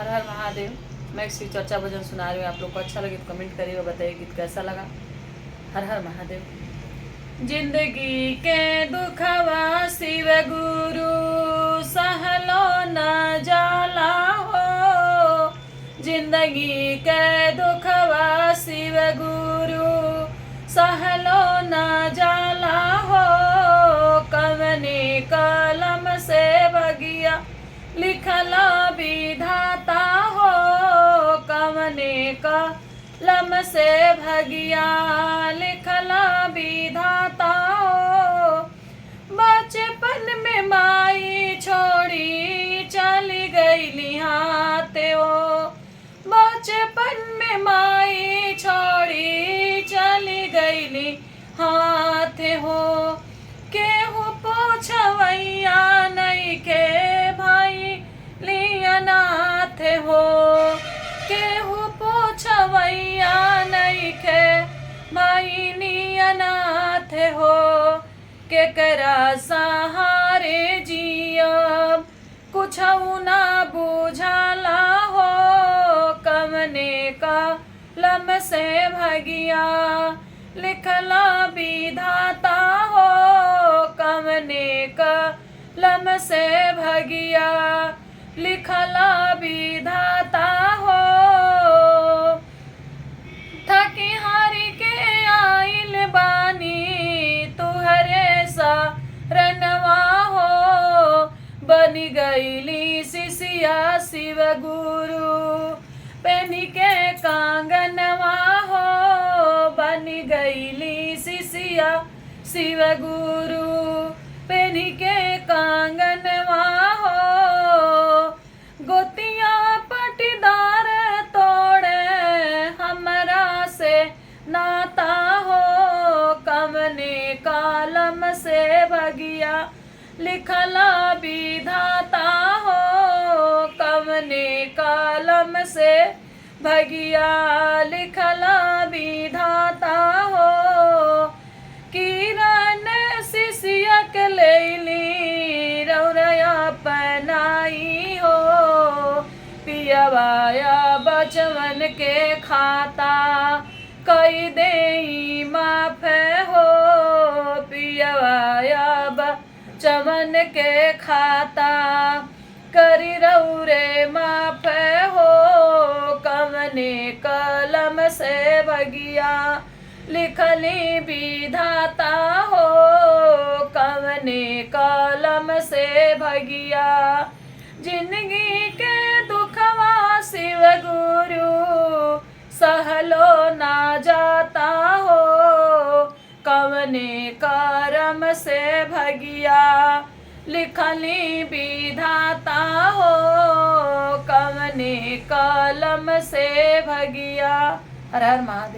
हर हर महादेव। मैं एक श्री चर्चा भजन सुना रही हूँ, आप लोग को अच्छा लगे तो कमेंट करिए और बताइए गीत कैसा लगा। हर हर महादेव। जिंदगी के दुखवा शिव गुरु सहलो न जाला हो, जिंदगी के दुखवा शिव गुरु सहलो न जाला हो। कवने कलम से बगिया लिखला विधाता हो, कवने कलम से भगिया लिखला विधाता हो। बचपन में माई छोड़ी चली गई हाथे हो, बचपन में माई छोड़ी चली गई हाथे हो। केहू पोछवैया नहीं के भाई लियनाथ हो, केहू पोछवैया नहीं के भाई लियनाथ हो। केकरा सहारे जियब कुछ ना बुझाला हो, कवने कलम से भगिया लिखला विधाता हो, कवने कलम से भगिया लिखला विधाता हो। थकी हारी के आइल बानी तुहरे शरणवा हो, बनी गईली शिष्या शिव गुरु पेनी के कांगनवा हो, बनी गईली शिष्या शिव गुरु पेनी के कांगनवा हो। गोतिया पटीदार तोड़े हमरा से नाता हो, कवने कलम से भगिया लिखला विधाता हो, कवने कलम से भगिया लिखला विधाता हो। किरण शिष्यक लैली रौरया पनाई हो, पियवाया बचवन के खाता कई दे माफ हो, पियवाया बचवन के खाता करी रौरे माफ हो। कवने कलम से भगिया लिखली विधाता हो, कवने कलम से भगिया जिंदगी के दुखवा शिव गुरु सहलो ना जाता हो, कवने करम से भगिया लिखली विधाता हो, कवने कलम से भगिया। हर हर महादेव।